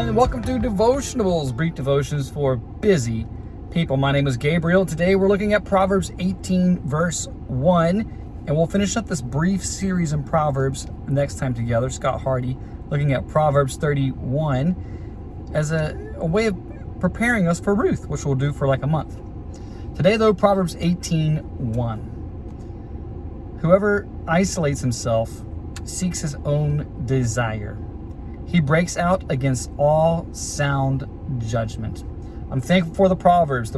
everyone. Welcome to Devotionables, brief devotions for busy people. My name is Gabriel. Today we're looking at Proverbs 18, verse 1, and we'll finish up this brief series in Proverbs next time together. Scott Hardy looking at Proverbs 31 as a way of preparing us for Ruth, which we'll do for like a month. Today, though, Proverbs 18, 1. Whoever isolates himself seeks his own desire. He breaks out against all sound judgment. I'm thankful for the Proverbs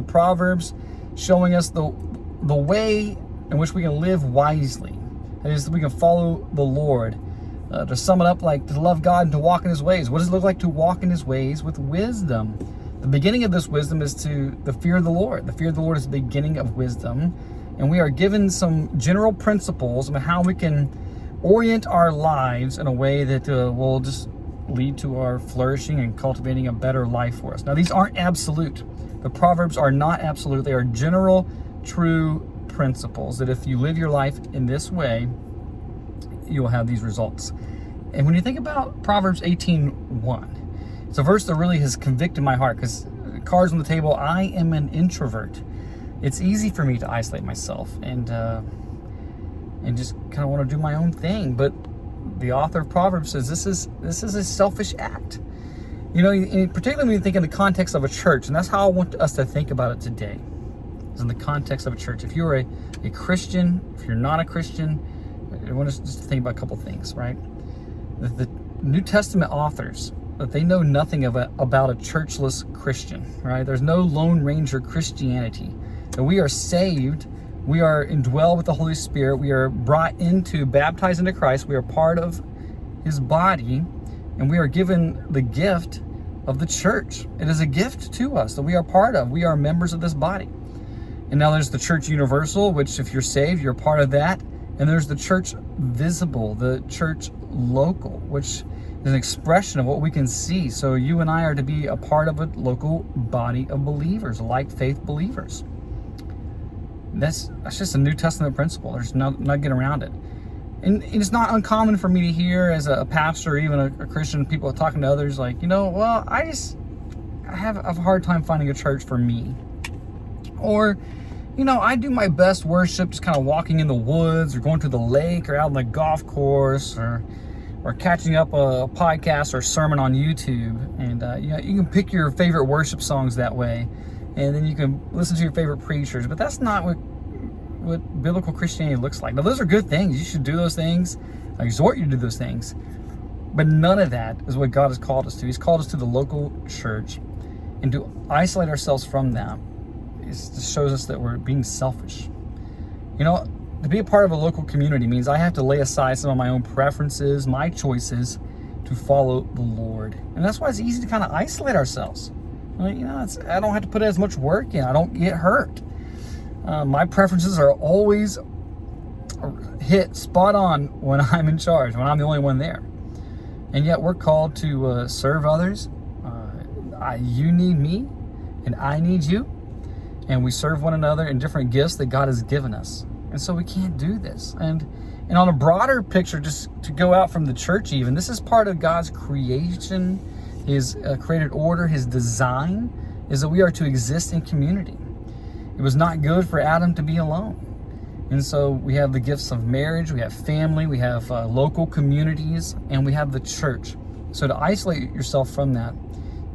showing us the way in which we can live wisely. That is, we can follow the Lord. To sum it up, like to love God and to walk in his ways. What does it look like to walk in his ways with wisdom? The beginning of this wisdom is to the fear of the Lord. The fear of the Lord is the beginning of wisdom. And we are given some general principles of how we can orient our lives in a way that will just lead to our flourishing and cultivating a better life for us. Now, these aren't absolute. The Proverbs are not absolute. They are general, true principles that if you live your life in this way, you will have these results. And when you think about Proverbs 18:1, it's a verse that really has convicted my heart because cards on the table, I am an introvert. It's easy for me to isolate myself and just kind of want to do my own thing. But the author of Proverbs says this is a selfish act. You know, particularly when you think in the context of a church, and that's how I want us to think about it today, is in the context of a church. If you're a Christian, if you're not a Christian, I want us just to think about a couple things, right? The New Testament authors, that they know nothing about a churchless Christian, right? There's no Lone Ranger Christianity. That we are saved, we are indwelled with the Holy Spirit, we are baptized into Christ, we are part of his body, and we are given the gift of the church. It is a gift to us that we are part of. We are members of this body. And now there's the church universal, which if you're saved, you're part of that. And there's the church visible, the church local, which is an expression of what we can see. So you and I are to be a part of a local body of believers, like faith believers. That's just a New Testament principle. There's not getting around it. And it's not uncommon for me to hear as a pastor or even a Christian, people talking to others like, well, I have a hard time finding a church for me. Or, I do my best worship just kind of walking in the woods or going to the lake or out on the golf course or catching up a podcast or sermon on YouTube. And, you can pick your favorite worship songs that way. And then you can listen to your favorite preachers. But that's not what biblical Christianity looks like. Now, those are good things. You should do those things. I exhort you to do those things. But none of that is what God has called us to. He's called us to the local church. And to isolate ourselves from that just shows us that we're being selfish. To be a part of a local community means I have to lay aside some of my own preferences, my choices, to follow the Lord. And that's why it's easy to kind of isolate ourselves. I don't have to put as much work in. I don't get hurt. My preferences are always hit spot on when I'm in charge, when I'm the only one there. And yet we're called to serve others. You need me, and I need you. And we serve one another in different gifts that God has given us. And so we can't do this. And on a broader picture, just to go out from the church even, this is part of God's creation, his created order, his design, is that we are to exist in community. It was not good for Adam to be alone. And so we have the gifts of marriage, we have family, we have local communities, and we have the church. So to isolate yourself from that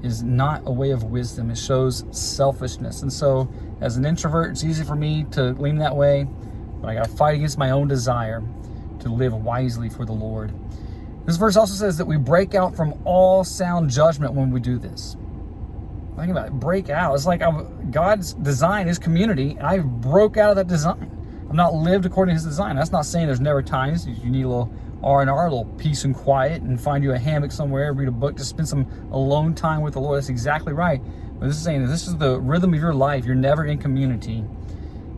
is not a way of wisdom. It shows selfishness. And so as an introvert, it's easy for me to lean that way, but I got to fight against my own desire to live wisely for the Lord. This verse also says that we break out from all sound judgment when we do this. Think about it, break out. It's like God's design is community, and I broke out of that design. I've not lived according to his design. That's not saying there's never times you need a little R&R, a little peace and quiet, and find you a hammock somewhere, read a book, to spend some alone time with the Lord. That's exactly right. But this is saying that this is the rhythm of your life. You're never in community.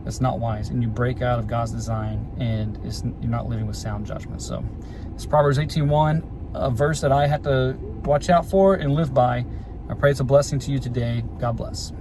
That's not wise. And you break out of God's design, and you're not living with sound judgment. So it's Proverbs 18:1, a verse that I have to watch out for and live by. I pray it's a blessing to you today. God bless.